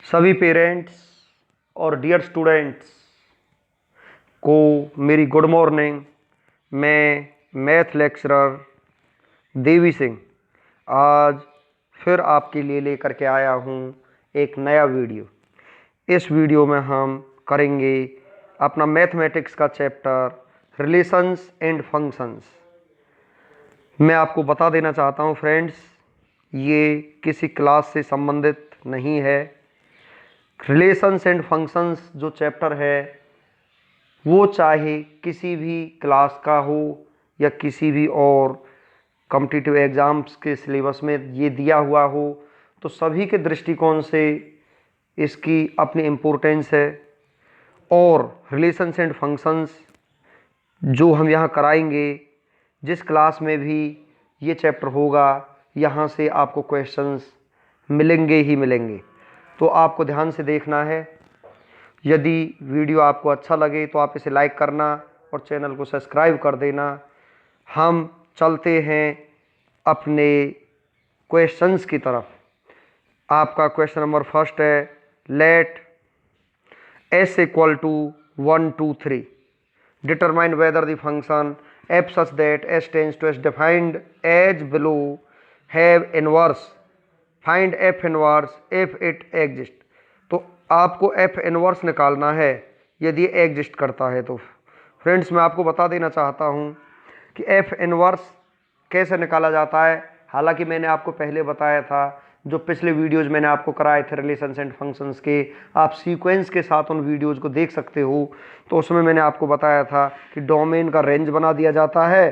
सभी पेरेंट्स और dear students को मेरी गुड मॉर्निंग। मैं मैथ लेक्चरर देवी सिंह आज फिर आपके लिए लेकर के आया हूँ एक नया वीडियो। इस वीडियो में हम करेंगे अपना मैथमेटिक्स का चैप्टर रिलेशंस एंड फंक्शंस। मैं आपको बता देना चाहता हूँ फ्रेंड्स, ये किसी क्लास से संबंधित नहीं है। रिलेशंस एंड फंक्शंस जो चैप्टर है वो चाहे किसी भी क्लास का हो या किसी भी और कॉम्पिटिटिव एग्ज़ाम्स के सिलेबस में ये दिया हुआ हो, तो सभी के दृष्टिकोण से इसकी अपनी इम्पोर्टेंस है। और रिलेशंस एंड फंक्शंस जो हम यहाँ कराएंगे, जिस क्लास में भी ये चैप्टर होगा, यहाँ से आपको क्वेश्चंस मिलेंगे ही मिलेंगे। तो आपको ध्यान से देखना है। यदि वीडियो आपको अच्छा लगे तो आप इसे लाइक करना और चैनल को सब्सक्राइब कर देना। हम चलते हैं अपने क्वेश्चंस की तरफ। आपका क्वेश्चन नंबर फर्स्ट है, let s equal to 1 2 3 determine whether the function f such that s tends to s defined as below have inverse, find f inverse if it exists। तो आपको f इनवर्स निकालना है यदि exist करता है। तो friends, मैं आपको बता देना चाहता हूँ कि f इनवर्स कैसे निकाला जाता है। हालांकि मैंने आपको पहले बताया था, जो पिछले वीडियोज़ मैंने आपको कराए थे रिलेशंस एंड फंक्शंस के, आप सीक्वेंस के साथ उन वीडियोज़ को देख सकते हो। तो उसमें मैंने आपको बताया था कि डोमेन का रेंज बना दिया जाता है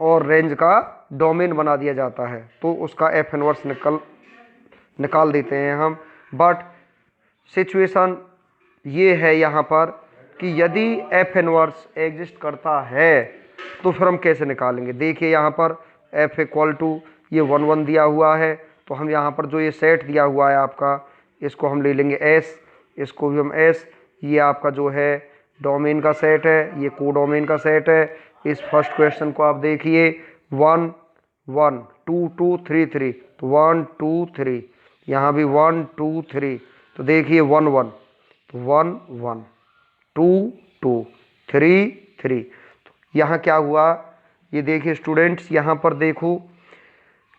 और रेंज का डोमेन बना दिया जाता है, तो उसका f इनवर्स निकाल देते हैं हम। बट सिचुएशन ये है यहाँ पर कि यदि f इनवर्स एग्जिस्ट करता है तो फिर हम कैसे निकालेंगे। देखिए यहाँ पर f इक्वल टू ये 1 1 दिया हुआ है, तो हम यहाँ पर जो ये सेट दिया हुआ है आपका, इसको हम ले लेंगे s, इसको भी हम s। ये आपका जो है डोमेन का सेट है, ये कोडोमेन का सेट है। इस फर्स्ट क्वेश्चन को आप देखिए, 1 1 2 2 3 3, तो 1 2 3, यहाँ भी 1 2 3, तो देखिए 1 1, तो 1 1 2 2 3 3। तो यहाँ क्या हुआ, ये देखिए स्टूडेंट्स, यहाँ पर देखो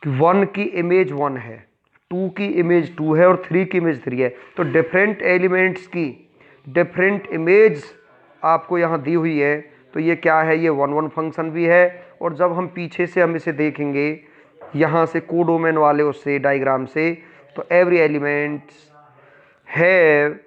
कि 1 की इमेज 1 है, 2 की इमेज 2 है और 3 की इमेज 3 है। तो डिफरेंट एलिमेंट्स की डिफरेंट इमेज आपको यहाँ दी हुई है। तो ये क्या है, ये 1 1 फंक्शन भी है। और जब हम पीछे से हम इसे देखेंगे यहाँ से कोडोमेन वाले उससे डायग्राम से, तो every elements have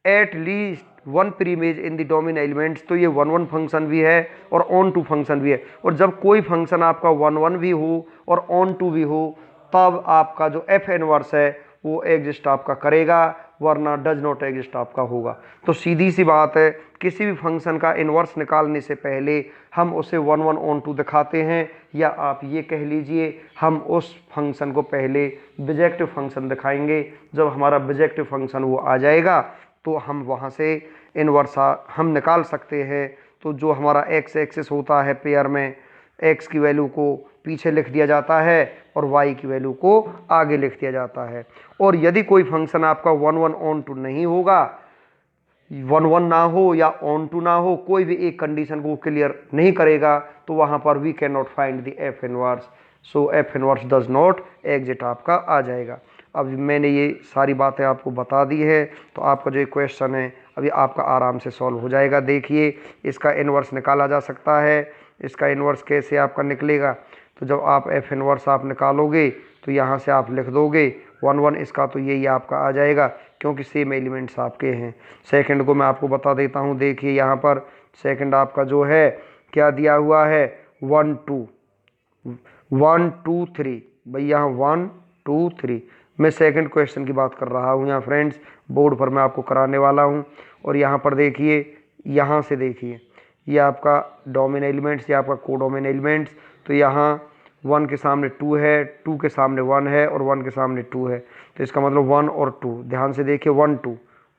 eight least 1 pre image in the domain elements. तो ये 1 1 फंक्शन भी है और ऑन टू फंक्शन भी है। और जब कोई फंक्शन आपका 1 1 भी हो और ऑन टू भी हो, तब आपका जो f इनवर्स है वो एग्जिस्ट आपका करेगा, वरना डज नॉट एग्जिस्ट आपका होगा। तो सीधी सी बात है, किसी भी फंक्शन का इनवर्स निकालने से पहले हम उसे 1 1 ऑन टू दिखाते हैं, या आप ये कह लीजिए हम उस फंक्शन को पहले बिजेक्टिव फंक्शन दिखाएंगे। जब हमारा बिजेक्टिव फंक्शन वो आ जाएगा तो हम वहाँ से इनवर्स हम निकाल सकते हैं। तो जो हमारा x एक्सिस होता है पेयर में, x की वैल्यू को पीछे लिख दिया जाता है और y की वैल्यू को आगे लिख दिया जाता है। और यदि कोई फंक्शन आपका 1 1 ऑन टू नहीं होगा, 1 1 ना हो या ऑन टू ना हो, कोई भी एक कंडीशन को क्लियर नहीं करेगा, तो वहाँ पर we can not find the f inverse. So f inverse does not exist आपका आ जाएगा। अब मैंने ये सारी बातें आपको बता दी है, तो आपका जो क्वेश्चन है अभी आपका आराम से सॉल्व हो जाएगा। देखिए, इसका इन्वर्स निकाला जा सकता है। इसका इन्वर्स कैसे आपका निकलेगा, तो जब आप f इनवर्स आप निकालोगे तो यहाँ से आप लिख दोगे 1 1, इसका तो यही आपका आ जाएगा क्योंकि सेम एलिमेंट्स आपके हैं। सेकंड को मैं आपको बता देता हूँ। देखिए यहाँ पर सेकंड आपका जो है क्या दिया हुआ है, 1 2 1 2 3, भाई यहाँ 1 2 3। मैं सेकंड क्वेश्चन की बात कर रहा हूँ यहाँ फ्रेंड्स, बोर्ड पर मैं आपको कराने वाला हूँ। और यहाँ पर देखिए, यहाँ से देखिए, ये आपका डोमेन एलिमेंट्स, ये आपका कोडोमेन एलिमेंट्स। तो यहाँ 1 के सामने 2 है, 2 के सामने 1 है और 1 के सामने 2 है। तो इसका मतलब 1 और 2, ध्यान से देखिए, 1 2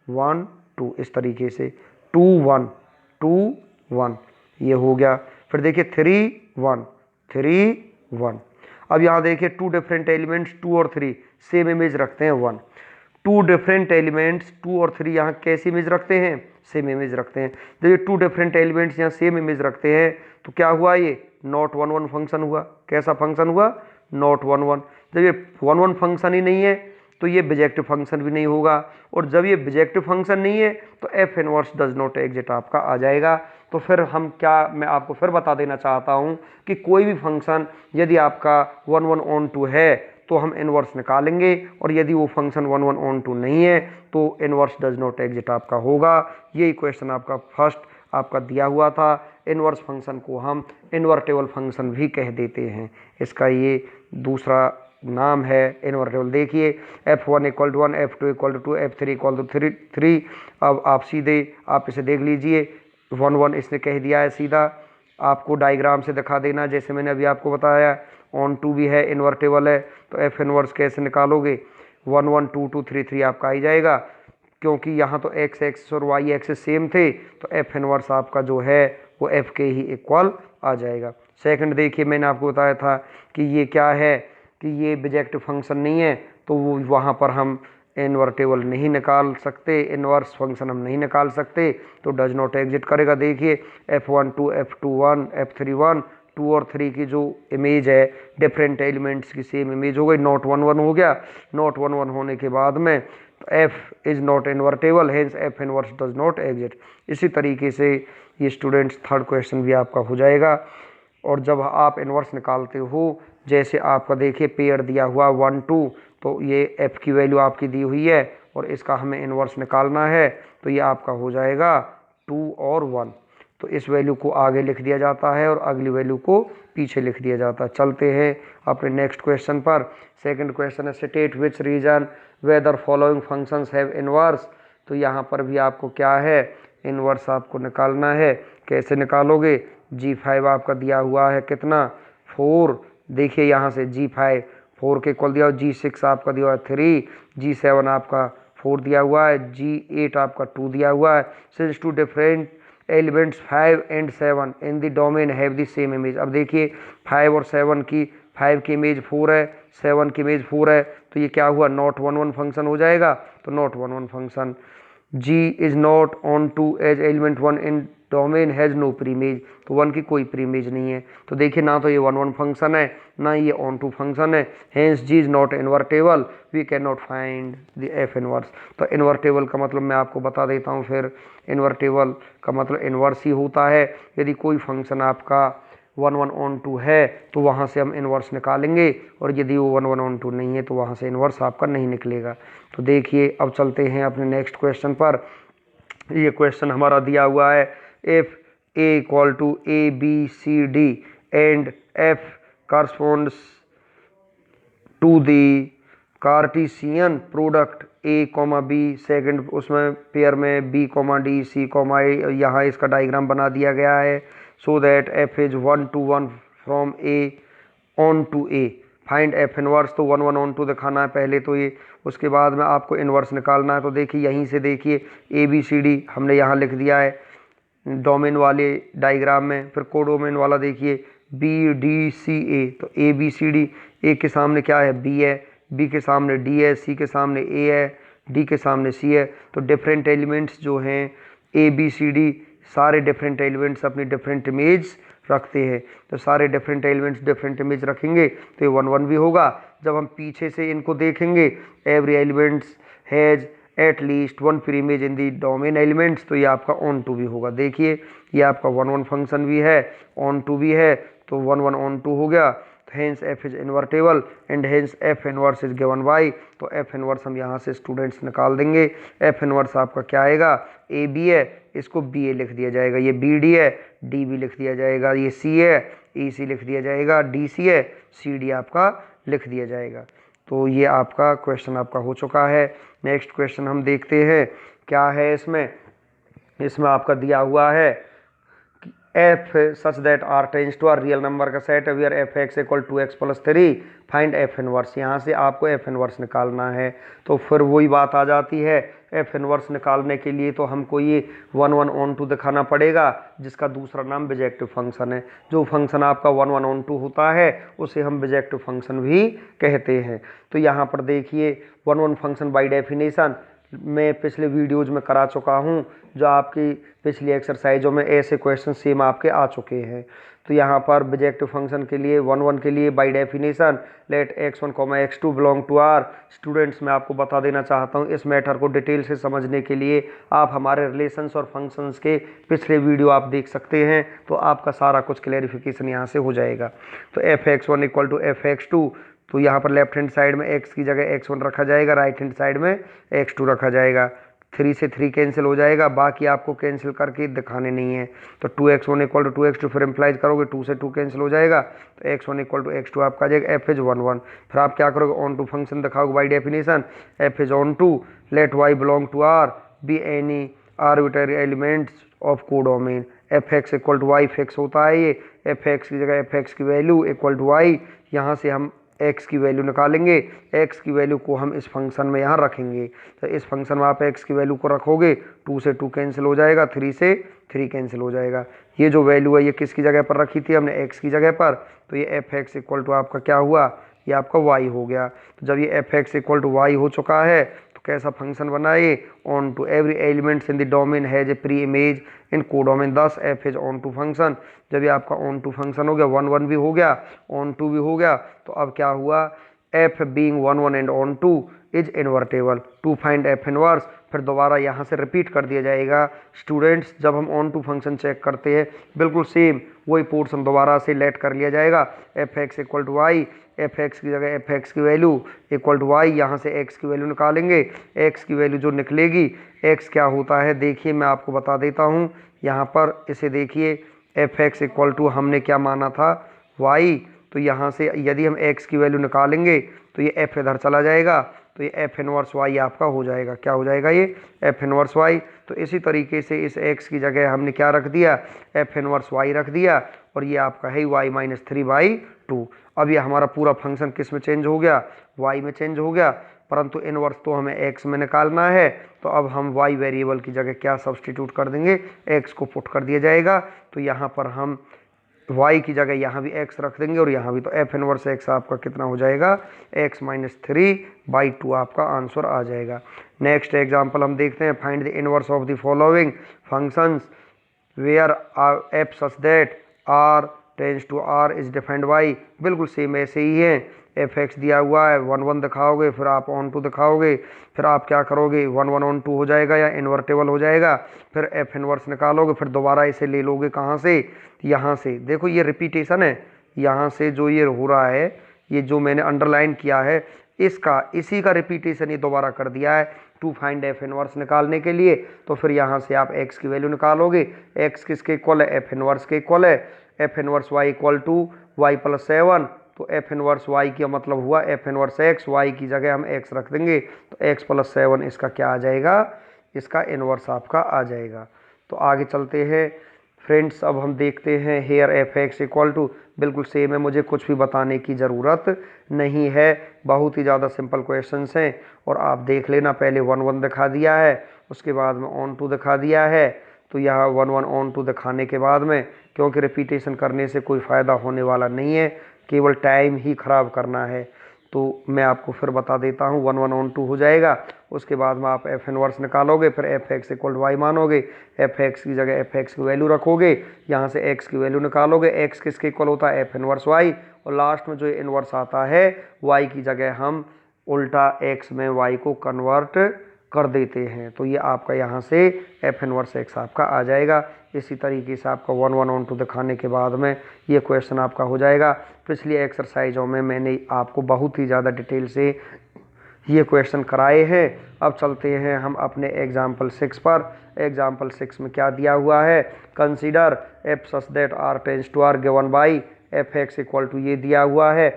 1 2, इस तरीके से 2 1 2 1, ये हो गया। फिर देखिए 3 1 3 1। अब यहाँ देखिए 2 डिफरेंट एलिमेंट्स, 2 और 3 सेम इमेज रखते हैं 1। टू डिफरेंट एलिमेंट्स 2 और 3 यहाँ कैसी इमेज रखते हैं, सेम इमेज रखते हैं। जब ये टू डिफरेंट एलिमेंट्स यहाँ सेम इमेज रखते हैं तो क्या हुआ, ये नॉट 1 1 फंक्शन हुआ। कैसा फंक्शन हुआ, नॉट 1 1। जब ये 1 1 फंक्शन ही नहीं है तो ये बिजेक्टिव फंक्शन भी नहीं होगा, और जब ये बिजेक्टिव फंक्शन नहीं है तो F inverse does not exist आपका आ जाएगा। तो फिर हम क्या, मैं आपको फिर बता देना चाहता हूँ कि कोई भी फंक्शन यदि आपका 1 1 ऑन 2 है तो हम इनवर्स निकालेंगे, और यदि वो फंक्शन 1 1 ऑन 2 नहीं है तो इनवर्स डज नॉट एग्जिस्ट आपका होगा। यही क्वेश्चन आपका फर्स्ट आपका दिया हुआ था। इनवर्स फंक्शन को हम इन्वर्टेबल फंक्शन भी कह देते हैं, इसका ये दूसरा नाम है इन्वर्टेबल। देखिए f1 equal to 1, f2 equal to 2, f3 equal to 3। अब आप सीधे आप इसे देख लीजिए, 1 1 इसने कह दिया है, सीधा आपको डायग्राम से दिखा देना जैसे मैंने अभी आपको बताया। ऑन 2 भी है, इन्वर्टेबल है, तो एफ इनवर्स कैसे निकालोगे, 1 1 2 2 3 3 आपका आ ही जाएगा, क्योंकि यहाँ तो x एक्सिस और y एक्सिस सेम थे, तो एफ इनवर्स आपका जो है वो f के ही इक्वल आ जाएगा। सेकंड देखिए, मैंने आपको बताया था कि ये क्या है, कि ये बिजेक्टिव फंक्शन नहीं है, तो वो वहाँ पर हम इन्वर्टेबल नहीं निकाल सकते, इनवर्स फंक्शन हम नहीं निकाल सकते, तो डज नॉट एग्जिट करेगा। देखिए f1 2 f2 1 f3 1, 2 और 3 की जो इमेज है डिफरेंट एलिमेंट्स की सेम इमेज हो गई, नॉट 1 1 हो गया। नॉट 1 1 होने के बाद में f is not invertible, hence f inverse does not exit. इसी तरीके से ये स्टूडेंट्स थर्ड क्वेश्चन भी आपका हो जाएगा। और जब आप इनवर्स निकालते हो, जैसे आपका देखिए पेयर दिया हुआ 1 2, तो ये f की वैल्यू आपकी दी हुई है और इसका हमें इनवर्स निकालना है, तो ये आपका हो जाएगा 2 और 1। तो इस वैल्यू को आगे लिख दिया जाता है और अगली वैल्यू को पीछे लिख दिया जाता है। चलते हैं अपने नेक्स्ट क्वेश्चन पर। सेकंड क्वेश्चन है state which region weather following functions have inverse. तो यहाँ पर भी आपको क्या है, इनवर्स आपको निकालना है। कैसे निकालोगे, g5 आपका दिया हुआ है कितना, 4। देखिए यहाँ से g5 4 के इक्वल दिया हुआ, g6 आपका दिया हुआ है 3, g7 आपका 4 दिया हुआ है, g8 आपका 2 दिया हुआ है। Since to different elements 5 and 7 in the domain have the same image. अब देखिए 5 और 7 की, 5 की इमेज 4 है, 7 की इमेज 4 है, तो ये क्या हुआ, नॉट 1 1 फंक्शन हो जाएगा। तो not 1 1 function, g is not onto as element 1 in domain has no preimage, तो 1 की कोई प्रीमेज नहीं है। तो देखिए ना तो ये 1 1 फंक्शन है, ना ये ऑन टू फंक्शन है, hence G is not invertible, we can not find the F inverse. तो इन्वर्टेबल का मतलब मैं आपको बता देता हूँ फिर, इन्वर्टेबल का मतलब इन्वर्स ही होता है। यदि कोई फंक्शन आपका 1 1 ऑन टू है तो वहाँ से हम इन्वर्स निकालेंगे, और यदि वो 1 1 ऑन टू नहीं है तो वहाँ से इन्वर्स आपका नहीं निकलेगा। तो देखिए अब चलते हैं अपने नेक्स्ट क्वेश्चन पर। ये क्वेश्चन हमारा दिया हुआ है, if a equal to a b c d and f corresponds to the cartesian product a comma b, second उसमें पेयर में b comma d c comma a, यहाँ इसका डायग्राम बना दिया गया है। So that f is 1 to 1 from a on to a, find f inverse. तो 1 1 on to दिखाना है पहले तो ये, उसके बाद में आपको इनवर्स निकालना है। तो देखिए यहीं से देखिए a b c d हमने यहाँ लिख दिया है डोमेन वाले डायग्राम में। फिर कोडोमेन वाला देखिए बी डी सी ए, तो ए बी सी डी, ए के सामने क्या है, बी है, बी के सामने डी है, सी के सामने ए है, डी के सामने सी है। तो डिफरेंट एलिमेंट्स जो हैं ए बी सी डी, सारे डिफरेंट एलिमेंट्स अपनी डिफरेंट इमेज रखते हैं। तो सारे डिफरेंट एलिमेंट्स डिफरेंट इमेज रखेंगे तो ये 1 1 भी होगा। जब हम पीछे से इनको देखेंगे, every elements has at least 1 preimage in the domain elements, तो ये आपका ऑन टू भी होगा। देखिए ये आपका 1 1 फंक्शन भी है, ऑन टू भी है, तो 1 1 ऑन टू हो गया। Hence F is invertible and hence F inverse is given by. तो एफ इनवर्स हम यहाँ से स्टूडेंट्स निकाल देंगे। एफ इनवर्स आपका क्या आएगा, ए बी है, इसको बी ए लिख दिया जाएगा, ये बी डी है, डी बी लिख दिया जाएगा, ये सी है, ई सी लिख दिया जाएगा, डी सी है, सी डी आपका लिख दिया जाएगा। तो ये आपका क्वेश्चन आपका हो चुका है। नेक्स्ट क्वेश्चन हम देखते हैं क्या है इसमें। इसमें आपका दिया हुआ है F such that R tends to R real number का सेट है where F X equal to X plus 3 find F inverse. यहाँ से आपको एफ इनवर्स निकालना है। तो फिर वही बात आ जाती है, एफ इनवर्स निकालने के लिए तो हमको ये 1 1 ऑन 2 दिखाना पड़ेगा, जिसका दूसरा नाम बिजेक्टिव फंक्शन है। जो फंक्शन आपका 1 1 ऑन 2 होता है उसे हम बिजेक्टिव फंक्शन भी कहते हैं। तो यहाँ पर देखिए 1 1 फंक्शन बाई डेफिनेशन मैं पिछले वीडियोज में करा चुका हूँ, जो आपकी पिछली एक्सरसाइजों में ऐसे क्वेश्चन सेम आपके आ चुके हैं। तो यहाँ पर बिजेक्टिव फंक्शन के लिए 1 1 के लिए by definition let x1 x2 belong to r। Students मैं आपको बता देना चाहता हूँ, इस मैटर को डिटेल से समझने के लिए आप हमारे रिलेशंस और फंक्शंस के पिछले वीडियो आप देख सकते हैं, तो आपका सारा कुछ क्लैरिफिकेशन यहाँ से हो जाएगा। तो fx1 इक्वल टू fx2, तो यहाँ पर लेफ्ट हैंड साइड में x की जगह x1 रखा जाएगा, राइट हैंड साइड में x2 रखा जाएगा। 3 से 3 कैंसिल हो जाएगा, बाकी आपको कैंसिल करके दिखाने नहीं है। तो 2x1 इक्वल टू 2x2 फिर इम्प्लाइज करोगे 2 से 2 कैंसिल हो जाएगा, तो x1 इक्वल टू x2 आपका आ जाएगा f इज 1 1। फिर आप क्या करोगे, ऑन टू फंक्शन दिखाओगे by definition f is onto let y belong to r be any arbitrary elements of codomain. F X equal to Y fix होता है, ये एफ एक्स की जगह एफ एक्स की वैल्यू इक्वल टू वाई, यहाँ से हम x की वैल्यू निकालेंगे, x की वैल्यू को हम इस फंक्शन में यहाँ रखेंगे। तो इस फंक्शन में आप x की वैल्यू को रखोगे, 2 से 2 कैंसिल हो जाएगा, 3 से 3 कैंसिल हो जाएगा। ये जो वैल्यू है ये किसकी जगह पर रखी थी हमने, x की जगह पर, तो ये एफ एक्स इक्वल टू आपका क्या हुआ, ये आपका y हो गया। तो जब ये F X equal to Y हो चुका है तो कैसा फंक्शन बना ये, on to every elements in the domain has a preimage in codomain, thus F is on to function. जब ये आपका ऑन टू फंक्शन हो गया, 1 1 भी हो गया, ऑन टू भी हो गया, तो अब क्या हुआ, F being 1 1 and on to is invertible to find F inverse. फिर दोबारा यहाँ से रिपीट कर दिया जाएगा। स्टूडेंट्स जब हम ऑन टू फंक्शन चेक करते हैं बिल्कुल सेम वही पोर्शन दोबारा से लेट कर लिया जाएगा, F X equal to Y, F X की जगह एफ एक्स की वैल्यू इक्वल टू वाई, यहाँ से एक्स की वैल्यू निकालेंगे, एक्स की वैल्यू जो निकलेगी, एक्स क्या होता है देखिए मैं आपको बता देता हूँ। यहाँ पर इसे देखिए एफ एक्स इक्वल टू हमने क्या माना था वाई, तो यहाँ से यदि हम एक्स की वैल्यू निकालेंगे तो ये एफ इधर चला जाएगा, तो ये एफ इनवर्स वाई आपका हो जाएगा। क्या हो जाएगा, ये एफ इनवर्स वाई। तो इसी तरीके से इस एक्स की जगह हमने क्या रख दिया, एफ इनवर्स वाई रख दिया, और ये आपका है वाई माइनस 3/2। अब ये हमारा पूरा फंक्शन किस में चेंज हो गया, वाई में चेंज हो गया, परंतु इनवर्स तो हमें एक्स में निकालना है। तो अब हम वाई वेरिएबल की जगह क्या सब्सटीट्यूट कर देंगे, एक्स को पुट कर दिया जाएगा। तो यहाँ पर हम y की जगह यहाँ भी x रख देंगे और यहाँ भी, तो एफ इनवर्स x आपका कितना हो जाएगा, x माइनस 3/2 आपका आंसर आ जाएगा। नेक्स्ट एग्जांपल हम देखते हैं, find the inverse of the following functions where F such that r tends to r is defined by. बिल्कुल सेम ऐसे ही है, एफ एक्स दिया हुआ है, 1 1 दिखाओगे, फिर आप ऑन टू दिखाओगे, फिर आप क्या करोगे 1 1 ऑन टू हो जाएगा या इन्वर्टेबल हो जाएगा, फिर एफ इनवर्स निकालोगे, फिर दोबारा इसे ले लोगे कहाँ से, यहाँ से। देखो ये रिपीटेशन है, यहाँ से जो ये हो रहा है, ये जो मैंने अंडरलाइन किया है इसका, इसी का रिपीटेशन ये दोबारा कर दिया है टू फाइंड एफ इनवर्स निकालने के लिए। तो फिर यहाँ से आप एक्स की वैल्यू निकालोगे, एक्स किसके इक्वल है, एफ इनवर्स के इक्वल है, F inverse Y equal to Y plus 7। तो एफ इनवर्स वाई का मतलब हुआ एफ इनवर्स एक्स, वाई की जगह हम एक्स रख देंगे, तो एक्स प्लस 7 इसका क्या आ जाएगा, इसका इनवर्स आपका आ जाएगा। तो आगे चलते हैं फ्रेंड्स, अब हम देखते हैं here F X equal to, बिल्कुल सेम है, मुझे कुछ भी बताने की ज़रूरत नहीं है, बहुत ही ज़्यादा सिंपल क्वेश्चंस हैं। और आप देख लेना, पहले 1 1 दिखा दिया है, उसके बाद में ऑन टू दिखा दिया है। तो यहाँ 1 1 ऑन टू दिखाने के बाद में, क्योंकि रिपीटेशन करने से कोई फ़ायदा होने वाला नहीं है, केवल टाइम ही ख़राब करना है, तो मैं आपको फिर बता देता हूँ। 1 1 ऑन टू हो जाएगा, उसके बाद में आप एफ इनवर्स निकालोगे, फिर F X equal to Y मानोगे, एफ एक्स की जगह एफ एक्स की वैल्यू रखोगे, यहाँ से एक्स की वैल्यू निकालोगे, एक्स किसके इक्वल होता है, एफ इनवर्स वाई, और लास्ट में जो इनवर्स आता है वाई की जगह हम उल्टा एक्स में वाई को कन्वर्ट कर देते हैं। तो ये आपका यहाँ से एफ इनवर्स एक्स आपका आ जाएगा। इसी तरीके से आपका 1 1 ऑन टू दिखाने के बाद में ये क्वेश्चन आपका हो जाएगा। पिछली एक्सरसाइजों में मैंने आपको बहुत ही ज़्यादा डिटेल से ये क्वेश्चन कराए हैं। अब चलते हैं हम अपने एग्जाम्पल 6 पर। एग्जाम्पल 6 में क्या दिया हुआ है, consider F such that R tends to R given by F X equal to, ये दिया हुआ है।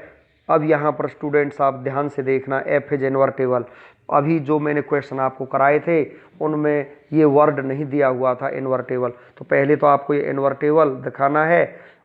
अब यहाँ पर स्टूडेंट्स आप ध्यान से देखना, एफ इज इन्वर्टेबल, अभी जो मैंने क्वेश्चन आपको कराए थे उनमें ये वर्ड नहीं दिया हुआ था इन्वर्टेबल, तो पहले तो आपको ये इन्वर्टेबल दिखाना है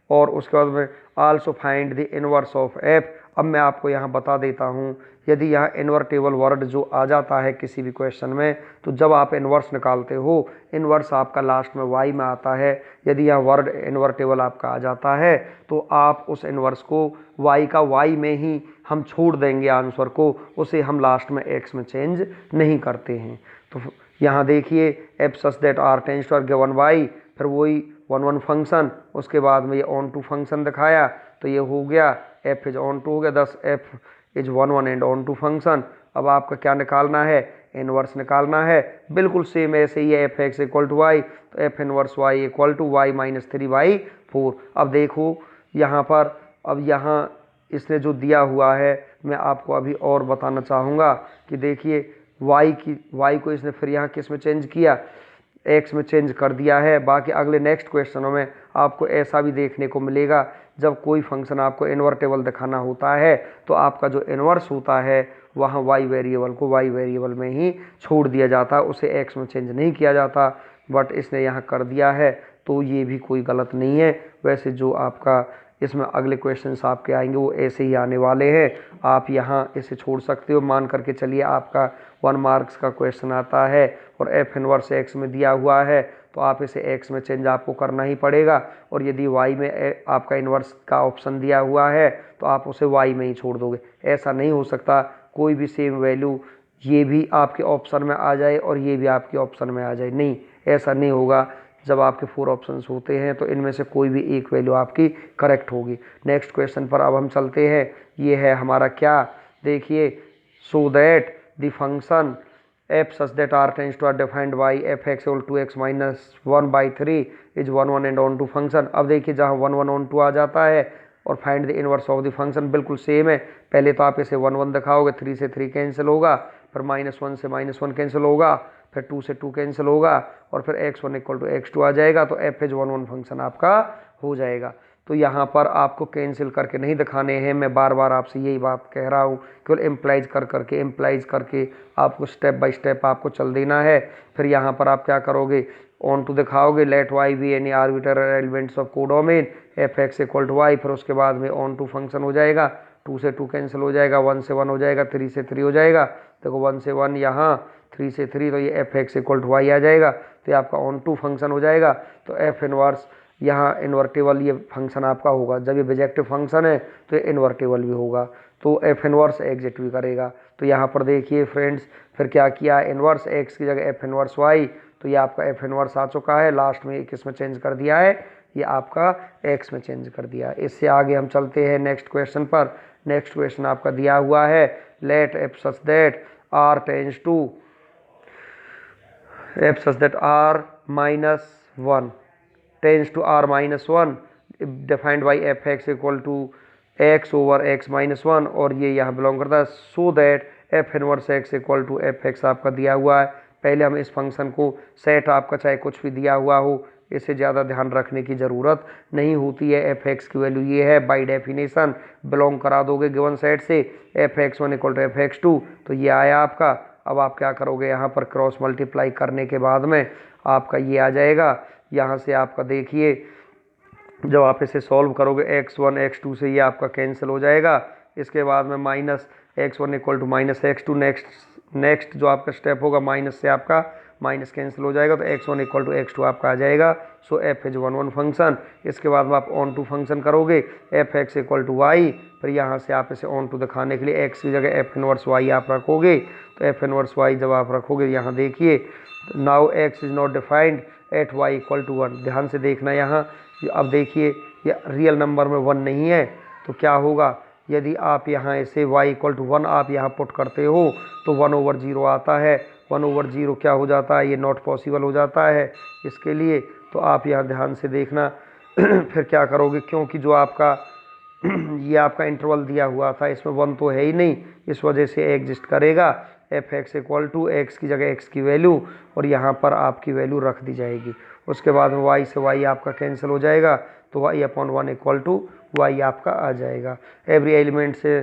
और उसके बाद में also find the inverse of F. अब मैं आपको यहाँ बता देता हूँ, यदि यहाँ इन्वर्टेबल वर्ड जो आ जाता है किसी भी क्वेश्चन में, तो जब आप इन्वर्स निकालते हो, इन्वर्स आपका लास्ट में वाई में आता है। यदि यह वर्ड इन्वर्टेबल आपका आ जाता है तो आप उस इन्वर्स को वाई का वाई में ही हम छोड़ देंगे आंसर को, उसे हम लास्ट में एक्स में चेंज नहीं करते हैं। तो यहाँ देखिए F such that R tends to R given Y, फिर वही वन वन फंक्शन, उसके बाद में ये ऑन टू फंक्शन दिखाया, तो ये हो गया एफ इज ऑन टू हो गया, thus F is one one and on to function. अब आपका क्या निकालना है, इनवर्स निकालना है, बिल्कुल सेम ऐसे ही है, F X equal to Y, तो F inverse Y equal to Y minus 3/4। अब देखो यहाँ पर, अब यहाँ इसने जो दिया हुआ है मैं आपको अभी और बताना चाहूँगा कि देखिए वाई को इसने फिर यहाँ किस में चेंज किया, एक्स में चेंज कर दिया है। बाकी अगले नेक्स्ट क्वेश्चनों में आपको ऐसा भी देखने को मिलेगा, जब कोई फंक्शन आपको इन्वर्टेबल दिखाना होता है तो आपका जो इन्वर्स होता है वहाँ वाई वेरिएबल को वाई वेरिएबल में ही छोड़ दिया जाता, उसे एक्स में चेंज नहीं किया जाता, बट इसने यहाँ कर दिया है, तो ये भी कोई गलत नहीं है। वैसे जो आपका इसमें अगले क्वेश्चंस आपके आएंगे वो ऐसे ही आने वाले हैं, आप यहाँ इसे छोड़ सकते हो। मान करके चलिए आपका 1 मार्क्स का क्वेश्चन आता है और एफ इनवर्स एक्स में दिया हुआ है, तो आप इसे एक्स में चेंज आपको करना ही पड़ेगा, और यदि वाई में आपका इन्वर्स का ऑप्शन दिया हुआ है तो आप उसे वाई में ही छोड़ दोगे। ऐसा नहीं हो सकता कोई भी सेम वैल्यू ये भी आपके ऑप्शन में आ जाए और ये भी आपके ऑप्शन में आ जाए, नहीं, ऐसा नहीं होगा। जब आपके 4 ऑप्शंस होते हैं तो इनमें से कोई भी एक वैल्यू आपकी करेक्ट होगी। नेक्स्ट क्वेश्चन पर अब हम चलते हैं, ये है हमारा क्या, देखिए, so that the function F such that R tends to R defined by F X equal to X minus 1/3 is 1 1 and on to function. अब देखिए जहाँ 1 1 ऑन टू आ जाता है और find the inverse of the function, बिल्कुल same है। पहले तो आप इसे 1 1 दिखाओगे, 3 से 3 कैंसिल होगा, फिर -1 से -1 कैंसिल होगा, फिर 2 से 2 कैंसिल होगा, और फिर x1 इक्वल टू x2 आ जाएगा, तो एफ इज 1 1 फंक्शन आपका हो जाएगा। तो यहाँ पर आपको कैंसिल करके नहीं दिखाने हैं, मैं बार बार आपसे यही बात कह रहा हूँ, केवल इम्प्लाइज करके आपको स्टेप बाय स्टेप आपको चल देना है। फिर यहाँ पर आप क्या करोगे, ऑन टू दिखाओगे, let Y be any arbitrary elements of codomain F X equal to Y, फिर उसके बाद में ऑन टू फंक्शन हो जाएगा, 2 से 2 कैंसिल हो जाएगा, 1 से 1 हो जाएगा, 3 से 3 हो जाएगा, देखो 1 से 1 यहाँ, 3 से 3, तो ये F X equal to Y आ जाएगा, तो ये आपका ऑन टू फंक्शन हो जाएगा। तो एफ इनवर्स यहाँ इन्वर्टेबल ये फंक्शन आपका होगा, जब ये बिजेक्टिव फंक्शन है तो ये इन्वर्टेबल भी होगा, तो एफ इनवर्स एग्जिट भी करेगा। तो यहाँ पर देखिए फ्रेंड्स, फिर क्या किया, इनवर्स एक्स की जगह एफ इनवर्स वाई, तो ये आपका एफ इनवर्स आ चुका है, लास्ट में किस में चेंज कर दिया है, ये आपका एक्स में चेंज कर दिया। इससे आगे हम चलते हैं नेक्स्ट क्वेश्चन पर। नेक्स्ट क्वेश्चन आपका दिया हुआ है, let F such that R tends to F such that R -1 tends to R -1 defined by F X equal to X over X -1, और ये यहाँ बिलोंग करता है, so that F inverse X equal to F X आपका दिया हुआ है। पहले हम इस फंक्शन को सेट आपका चाहे कुछ भी दिया हुआ हो, इसे ज़्यादा ध्यान रखने की ज़रूरत नहीं होती है। एफ एक्स की वैल्यू ये है, बाय डेफिनेशन बिलोंग करा दोगे गिवन सेट से, F X 1 equal to F X 2, तो ये आया आपका। अब आप क्या करोगे, यहाँ पर क्रॉस मल्टीप्लाई करने के बाद में आपका ये आ जाएगा, यहाँ से आपका देखिए जब आप इसे सॉल्व करोगे x1 x2 से ये आपका कैंसिल हो जाएगा, इसके बाद में -x1 equal to -x2, next जो आपका स्टेप होगा माइनस से आपका माइनस कैंसिल हो जाएगा, तो x1 इक्वल टू x2 आपका आ जाएगा। So F is 1 1 function. इसके बाद में आप ऑन टू फंक्शन करोगे, F X equal to Y, फिर यहाँ से आप इसे ऑन टू दिखाने के लिए x की जगह एफ इनवर्स वाई आप रखोगे, तो एफ इनवर्स वाई जब आप रखोगे, यहाँ देखिए now x is not defined at y equal to 1, ध्यान से देखना यहाँ। अब देखिए ये रियल नंबर में 1 नहीं है, तो क्या होगा, यदि आप यहाँ इसे y इक्वल टू 1 आप यहाँ पुट करते हो तो 1/0 आता है, 1/0 क्या हो जाता है, ये नॉट पॉसिबल हो जाता है इसके लिए। तो आप यहाँ ध्यान से देखना फिर क्या करोगे, क्योंकि जो आपका ये आपका इंटरवल दिया हुआ था इसमें 1 तो है ही नहीं, इस वजह से एग्जिस्ट करेगा F X equal to X की जगह एक्स की वैल्यू, और यहाँ पर आपकी वैल्यू रख दी जाएगी। उसके बाद में वाई से वाई आपका कैंसिल हो जाएगा, तो y/1 इक्वल टू वाई आपका आ जाएगा। एवरी एलिमेंट से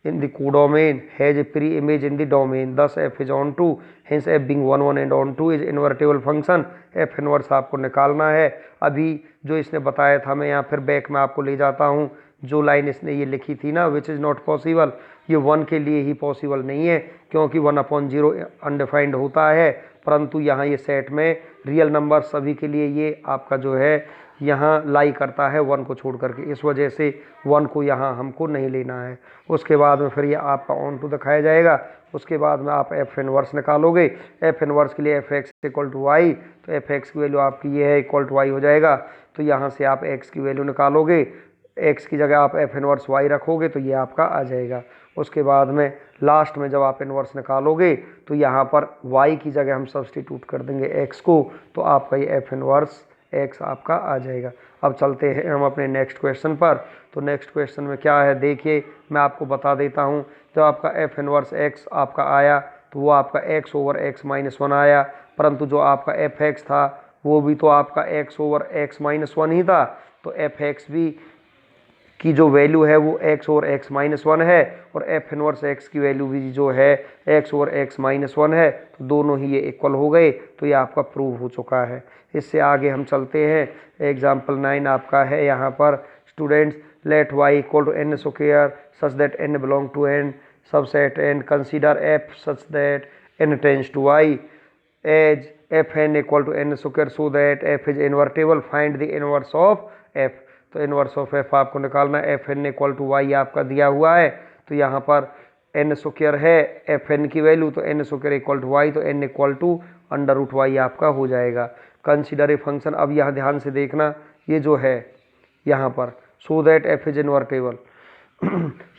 in the codomain has a pre-image in the domain, thus f is on 2, hence f being 1 1 and on 2 is invertible function। f inverse आपको निकालना है। अभी जो इसने बताया था, मैं यहाँ फिर बैक में आपको ले जाता हूँ, जो लाइन इसने ये लिखी थी ना, विच इज़ नॉट पॉसिबल, ये 1 के लिए ही पॉसिबल नहीं है, क्योंकि 1/0 अनडिफाइंड होता है, परंतु यहाँ ये सेट में रियल नंबर सभी के लिए ये आपका जो है यहाँ लाई करता है 1 को छोड़ करके, इस वजह से 1 को यहाँ हमको नहीं लेना है। उसके बाद में फिर ये आपका ऑन टू दिखाया जाएगा। उसके बाद में आप एफ इनवर्स निकालोगे। एफ इनवर्स के लिए F X equal to Y, तो एफ एक्स की वैल्यू आपकी ये है इक्वल टू वाई हो जाएगा। तो यहाँ से आप एक्स की वैल्यू निकालोगे, एक्स की जगह आप एफ इनवर्स वाई रखोगे तो ये आपका आ जाएगा। उसके बाद में लास्ट में जब आप इनवर्स निकालोगे तो यहाँ पर वाई की जगह हम सब्सटीट्यूट कर देंगे एक्स को, तो आपका ये एफ इनवर्स एक्स आपका आ जाएगा। अब चलते हैं हम अपने नेक्स्ट क्वेश्चन पर। तो नेक्स्ट क्वेश्चन में क्या है देखिए, मैं आपको बता देता हूँ। जब आपका एफ इनवर्स एक्स आपका आया तो वो आपका एक्स ओवर एक्स माइनस 1 आया, परंतु जो आपका एफ एक्स था वो भी तो आपका एक्स ओवर एक्स माइनस 1 ही था। तो एफ एक्स भी की जो वैल्यू है वो x ओवर x माइनस 1 है, और एफ इनवर्स x की वैल्यू भी जो है x ओवर x माइनस 1 है, तो दोनों ही ये इक्वल हो गए। तो ये आपका प्रूव हो चुका है। इससे आगे हम चलते हैं। एग्जाम्पल 9 आपका है यहाँ पर, students let y equal to n square such that n belong to n subset n, consider f such that n tends to y as fn equal to n square so that f is invertible, find the inverse of f। तो inverse of F आपको निकालना है। F N equal to Y आपका दिया हुआ है, तो यहाँ पर एन स्क्वायर है एफ एन की वैल्यू, तो N square equal to Y, तो N equal to under root Y आपका हो जाएगा। कंसीडर ए फंक्शन, अब यहाँ ध्यान से देखना, ये जो है यहाँ पर सो दैट एफ इज इन्वर्टेबल,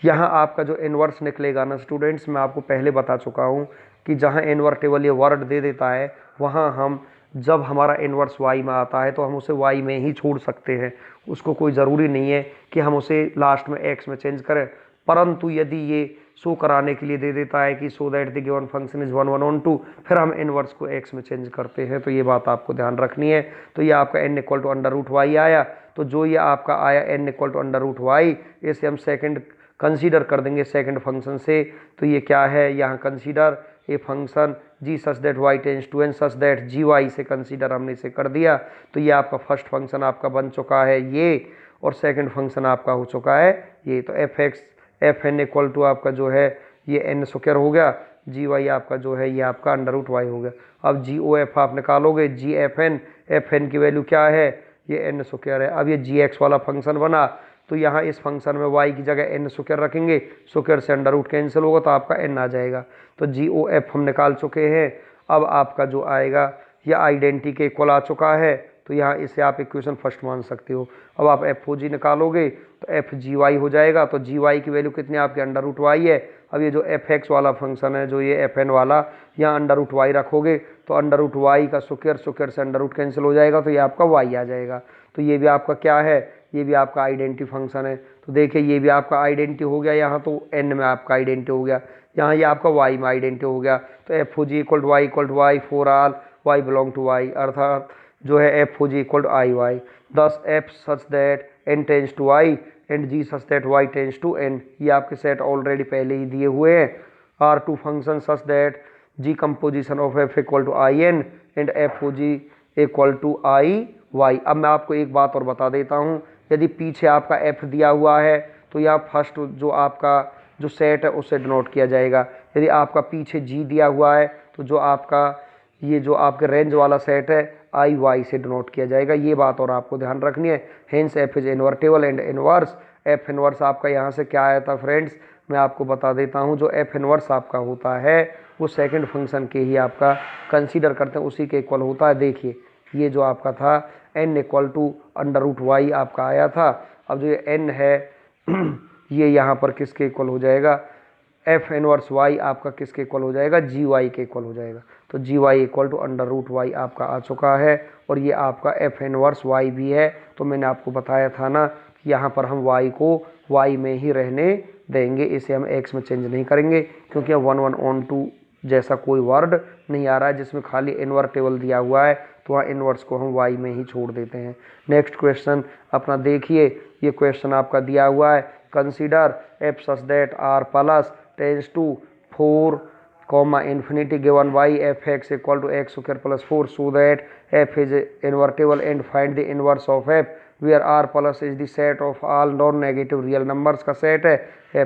यहाँ आपका जो इनवर्स निकलेगा ना स्टूडेंट्स, मैं आपको पहले बता चुका हूँ कि जहाँ इन्वर्टेबल ये वर्ड दे देता है, वहाँ हम जब हमारा इनवर्स y में आता है तो हम उसे y में ही छोड़ सकते हैं, उसको कोई ज़रूरी नहीं है कि हम उसे लास्ट में x में चेंज करें। परंतु यदि ये शो कराने के लिए दे देता है कि सो that the given function is 1 1 on 2, फिर हम इनवर्स को x में चेंज करते हैं, तो ये बात आपको ध्यान रखनी है। तो ये आपका n equal to under root Y आया, तो जो ये आपका आया n equal to under root Y, इसे हम सेकेंड कंसीडर कर देंगे सेकंड फंक्शन से। तो ये क्या है, यहाँ consider a function G such that Y tends to N such that G Y से कंसीडर हमने इसे कर दिया। तो ये आपका फर्स्ट फंक्शन आपका बन चुका है ये, और सेकंड फंक्शन आपका हो चुका है ये। तो F X F N equal to आपका जो है ये एन स्क्वायर हो गया, जी वाई आपका जो है ये आपका अंडर रूट वाई हो गया। अब जी ओ एफ आप निकालोगे, जी एफ एन की वैल्यू क्या है, ये एन स्क्वायर है। अब ये जी एक्स वाला फंक्शन बना, तो यहाँ इस फंक्शन में y की जगह n स्क्वायर रखेंगे, स्क्वायर से अंडर रूट कैंसिल होगा तो आपका n आ जाएगा। तो जी ओ एफ हम निकाल चुके हैं। अब आपका जो आएगा ये आइडेंटिटी के इक्वल आ चुका है, तो यहाँ इसे आप इक्वेशन फर्स्ट मान सकते हो। अब आप एफ ओ जी निकालोगे तो एफ जी वाई हो जाएगा, तो जी वाई की वैल्यू कितनी आपके अंडर रूट वाई है। अब ये जो एफ एक्स वाला फंक्शन है, जो ये एफ एन वाला, यहाँ अंडर रूट वाई रखोगे तो अंडर रूट वाई का स्क्वायर, स्क्वायर से अंडर रूट कैंसिल हो जाएगा, तो ये आपका वाई आ जाएगा। तो ये भी आपका क्या है, ये भी आपका आइडेंटिटी फंक्शन है। तो देखिए ये भी आपका आइडेंटिटी हो गया, यहाँ तो n में आपका आइडेंटिटी हो गया, यहाँ ये आपका y में आइडेंटिटी हो गया। तो F O G equal to Y for all y belong to y, अर्थात जो है F O G equal to I Y. Thus F such that n tends to y and g such that y tends to n, ये आपके set already पहले ही दिए हुए हैं। Are two function such that g composition of f equal to I N and F O G equal to I Y. अब मैं आपको एक बात और बता देता हूँ, यदि पीछे आपका f दिया हुआ है तो यहाँ फर्स्ट जो आपका जो सेट है उससे डिनोट किया जाएगा। यदि आपका पीछे g दिया हुआ है तो जो आपका ये जो आपके रेंज वाला सेट है आई वाई से डिनोट किया जाएगा। ये बात और आपको ध्यान रखनी है। Hence F is invertible and inverse. F inverse आपका यहाँ से क्या आया था फ्रेंड्स, मैं आपको बता देता हूँ। जो एफ इनवर्स आपका होता है वो सेकंड फंक्शन के ही आपका कंसीडर करते हैं, उसी के इक्वल होता है। देखिए ये जो आपका था n equal to under root Y आपका आया था। अब जो ये n है ये यहाँ पर किसके इक्वल हो जाएगा, एफ इनवर्स वाई आपका किसके इक्वल हो जाएगा, जी वाई के इक्वल हो जाएगा। तो G Y equal to under root Y आपका आ चुका है, और ये आपका एफ इनवर्स वाई भी है। तो मैंने आपको बताया था ना कि यहाँ पर हम वाई को वाई में ही रहने देंगे, इसे हम एक्स में चेंज नहीं करेंगे, क्योंकि 1 1 ऑन 2 जैसा कोई वर्ड नहीं आ रहा है जिसमें खाली इन्वर्टेबल दिया हुआ है, तो वहाँ इनवर्स को हम y में ही छोड़ देते हैं। नेक्स्ट क्वेश्चन अपना देखिए, ये क्वेश्चन आपका दिया हुआ है consider F such that R plus tends to 4 infinity given y f(x) equal to x square plus 4 so that f is invertible and find the inverse of f where r plus is the set of all non negative real numbers का set है।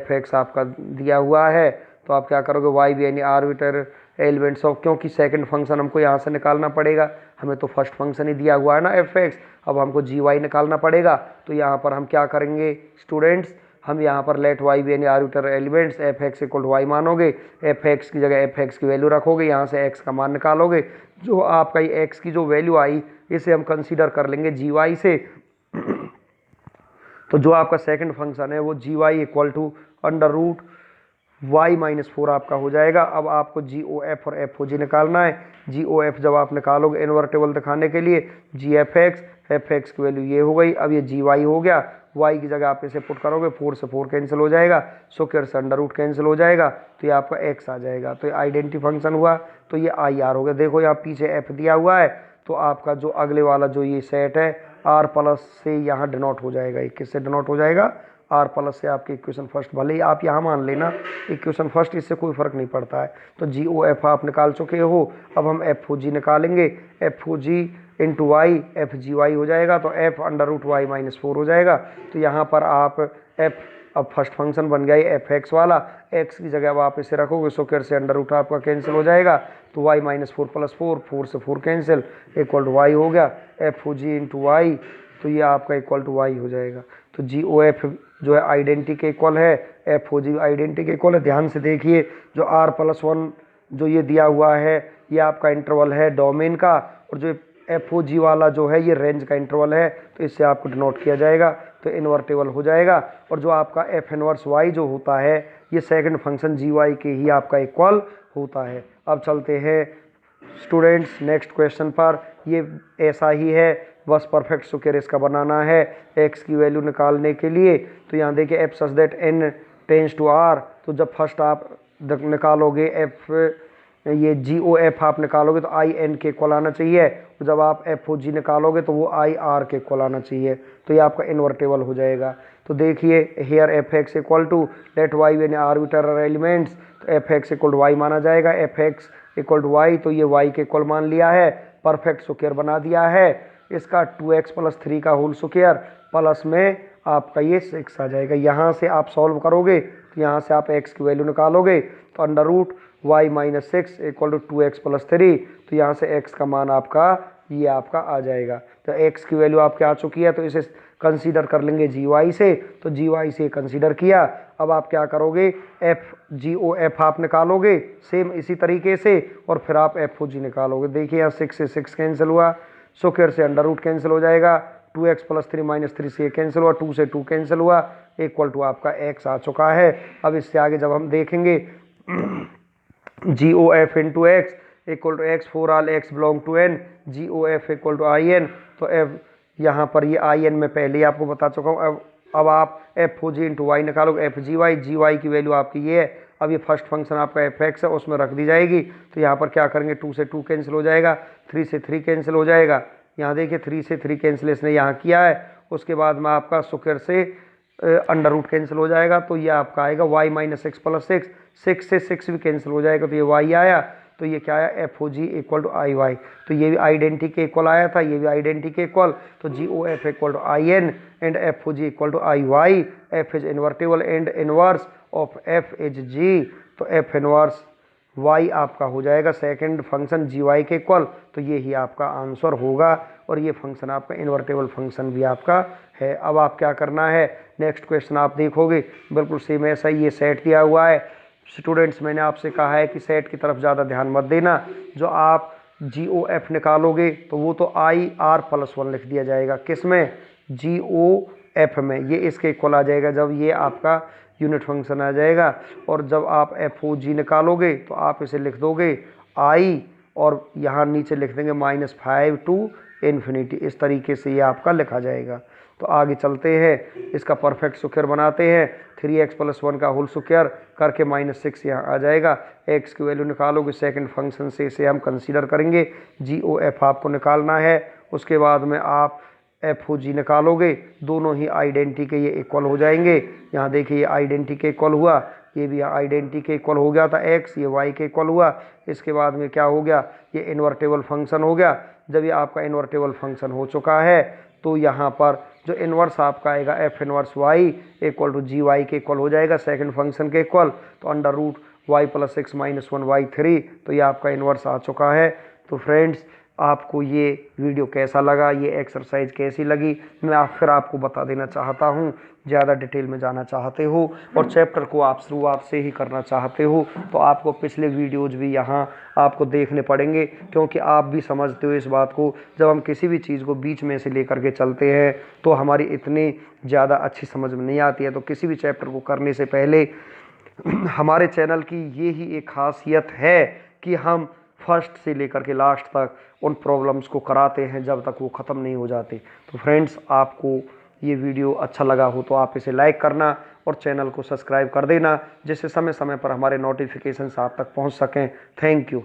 f(x) आपका दिया हुआ है तो आप क्या करोगे y भी यानी आर्बिटर एलिमेंट्स ऑफ, क्योंकि सेकंड फंक्शन हमको यहाँ से निकालना पड़ेगा, हमें तो फर्स्ट फंक्शन ही दिया हुआ है ना f(x), अब हमको gy निकालना पड़ेगा। तो यहाँ पर हम क्या करेंगे स्टूडेंट्स, हम यहाँ पर लेट वाई भी यानी arbitrary elements F X equal to Y मानोगे, एफ एक्स की जगह एफ एक्स की वैल्यू रखोगे, यहाँ से एक्स का मान निकालोगे, जो आपका ये एक्स की जो वैल्यू आई इसे हम कंसीडर कर लेंगे जी वाई से। तो जो आपका सेकंड फंक्शन है वो G Y equal to under root Y minus 4 आपका हो जाएगा। अब आपको जी ओ एफ और एफ ओ जी निकालना है। जी ओ एफ जब आप निकालोगे इन्वर्टेबल दिखाने के लिए जी एफ एक्स की वैल्यू ये हो गई, अब ये जी वाई हो गया, y की जगह आप इसे पुट करोगे 4 से 4 कैंसिल हो जाएगा, स्क्वायर से अंडर रूट कैंसिल हो जाएगा, तो ये आपका x आ जाएगा। तो ये आइडेंटिटी फंक्शन हुआ, तो ये आई आर हो गया। देखो यहाँ पीछे f दिया हुआ है, तो आपका जो अगले वाला जो ये सेट है r प्लस से यहाँ डिनोट हो जाएगा। किससे डिनोट हो जाएगा? r प्लस से आपकी इक्वेशन फर्स्ट, भले ही आप यहाँ मान लेना इक्वेशन फर्स्ट, इससे कोई फर्क नहीं पड़ता है। तो जी ओ एफ आप निकाल चुके हो, अब हम एफ ओ जी निकालेंगे। F O G into Y F G Y हो जाएगा, तो F under root Y minus 4 हो जाएगा। तो यहाँ पर आप एफ, अब फर्स्ट फंक्शन बन गया एफ एक्स वाला, एक्स की जगह अब आप इसे रखोगे, स्क्वायर से अंडर रूट आपका कैंसिल हो जाएगा, तो वाई माइनस 4 प्लस 4, 4 से 4 कैंसिल, इक्वल टू वाई हो गया। F O G into Y, तो ये आपका इक्वल टू वाई हो जाएगा। तो जी ओ एफ जो है आइडेंटिटी के इक्वल है, एफ ओ जी आइडेंटिटी के इक्वल है। ध्यान से देखिए, जो आर प्लस 1 जो ये दिया हुआ है ये आपका इंटरवल है डोमेन का, और जो एफ ओ जी वाला जो है ये रेंज का इंटरवल है, तो इससे आपको डिनोट किया जाएगा, तो इन्वर्टेबल हो जाएगा। और जो आपका एफ इनवर्स वाई जो होता है ये सेकंड फंक्शन जी वाई के ही आपका इक्वल होता है। अब चलते हैं स्टूडेंट्स नेक्स्ट क्वेश्चन पर। ये ऐसा ही है, बस परफेक्ट स्क्वायर इसका बनाना है एक्स की वैल्यू निकालने के लिए। तो यहाँ देखिए F such that N tends to R, तो जब फर्स्ट आप निकालोगे एफ, ये जी ओ एफ आप निकालोगे तो आई एन के इक्वल आना चाहिए, और जब आप एफ ओ जी निकालोगे तो वो आई आर के इक्वल आना चाहिए, तो ये आपका इन्वर्टेबल हो जाएगा। तो देखिए here F X equal to let Y यानी आर्बिटर एलिमेंट्स, तो F X equal to Y माना जाएगा, F X equal to Y, तो ये वाई के इक्वल मान लिया है, परफेक्ट स्क्वायर बना दिया है इसका 2x प्लस 3 का होल स्क्वायर, प्लस में आपका ये 6 आ जाएगा। यहाँ से आप सॉल्व करोगे तो यहाँ से आप x की वैल्यू निकालोगे, तो under root Y minus 6 equal to 2x plus 3, तो यहाँ से x का मान आपका ये आपका आ जाएगा। तो x की वैल्यू आपके आ चुकी है, तो इसे कंसीडर कर लेंगे जी वाई से, तो जी वाई से कंसीडर किया। अब आप क्या करोगे, एफ जी ओ एफ आप निकालोगे सेम इसी तरीके से, और फिर आप एफ ओ जी निकालोगे। देखिए यहाँ 6 से 6 कैंसिल हुआ, स्क्वायर से अंडर रूट कैंसिल हो जाएगा, 2x प्लस 3 माइनस 3 से कैंसिल हुआ, 2 से 2 कैंसिल हुआ, इक्वल टू आपका x आ चुका है। अब इससे आगे जब हम देखेंगे G O F into X equal to X for all X belong to N, G O F equal to I N, तो एफ यहाँ पर ये आई एन में पहले ही आपको बता चुका हूँ। अब आप F O G into Y निकालोगे, एफ जी वाई की वैल्यू आपकी ये है। अब ये फर्स्ट फंक्शन आपका एफ एक्स है उसमें रख दी जाएगी, तो यहाँ पर क्या करेंगे 2 से 2 कैंसिल हो जाएगा, 3 से 3 कैंसिल हो जाएगा। यहाँ देखिए 3 से 3 कैंसिल इसने यहाँ किया है, उसके बाद में आपका स्क्वायर से अंडर रूट कैंसिल हो जाएगा, तो ये आपका आएगा y माइनस 6 प्लस 6, 6 से 6 भी कैंसिल हो जाएगा, तो ये y आया, तो ये क्या आया F O G equal to I Y, तो ये भी आइडेंटिटी के इक्वल आया था, ये भी आइडेंटिटी के इक्वल, तो G O F equal to I N and F O G equal to I Y, F is invertible and inverse of F is G, तो एफ इनवर्स y आपका हो जाएगा सेकंड फंक्शन जी वाई के equal, तो ये ही आपका answer होगा, और ये फंक्शन आपका इन्वर्टेबल फंक्शन भी आपका है। अब आप क्या करना है, नेक्स्ट क्वेश्चन आप देखोगे बिल्कुल सेम ऐसा ही, ये सेट दिया हुआ है। स्टूडेंट्स मैंने आपसे कहा है कि सेट की तरफ ज़्यादा ध्यान मत देना, जो आप जी ओ एफ निकालोगे तो वो तो आई आर प्लस 1 लिख दिया जाएगा, किस में, जी ओ एफ में, ये इसके इक्वल आ जाएगा जब ये आपका यूनिट फंक्शन आ जाएगा। और जब आप एफ ओ जी निकालोगे तो आप इसे लिख दोगे आई, और यहाँ नीचे लिख देंगे -5 टू इन्फिनिटी, इस तरीके से ये आपका लिखा जाएगा। तो आगे चलते हैं, इसका परफेक्ट स्क्वायर बनाते हैं, 3x प्लस 1 का होल स्क्वायर करके -6 यहाँ आ जाएगा। x की वैल्यू निकालोगे सेकंड फंक्शन से, इसे हम कंसीडर करेंगे, जी ओ एफ आपको निकालना है। उसके बाद में आप एफ ओ जी निकालोगे, दोनों ही आइडेंटिटी के ये इक्वल हो जाएंगे। यहाँ देखिए ये आइडेंटिटी के इक्वल हुआ, ये भी आइडेंटिटी के इक्वल हो गया था एक्स, ये वाई के इक्वल हुआ। इसके बाद में क्या हो गया, ये इन्वर्टेबल फंक्शन हो गया। जब ये आपका इन्वर्टेबल फंक्शन हो चुका है तो यहाँ पर जो इन्वर्स आपका आएगा F inverse Y equal to G Y के इक्वल हो जाएगा, सेकंड फंक्शन के इक्वल। तो under root Y plus X minus one Y three, तो ये आपका इन्वर्स आ चुका है। तो फ्रेंड्स आपको ये वीडियो कैसा लगा, ये एक्सरसाइज कैसी लगी, मैं फिर आपको बता देना चाहता हूँ। ज़्यादा डिटेल में जाना चाहते हो और चैप्टर को आप शुरुआत से ही करना चाहते हो तो आपको पिछले वीडियोज भी यहाँ आपको देखने पड़ेंगे, क्योंकि आप भी समझते हो इस बात को। जब हम किसी भी चीज़ को बीच में से लेकर के चलते हैं तो हमारी इतनी ज़्यादा अच्छी समझ में नहीं आती है। तो किसी भी चैप्टर को करने से पहले हमारे चैनल की ये ही एक खासियत है कि हम फर्स्ट से लेकर के लास्ट तक उन प्रॉब्लम्स को कराते हैं जब तक वो ख़त्म नहीं हो जाते। तो फ्रेंड्स आपको ये वीडियो अच्छा लगा हो तो आप इसे लाइक करना और चैनल को सब्सक्राइब कर देना, जिससे समय समय पर हमारे नोटिफिकेशंस आप तक पहुंच सकें। Thank you.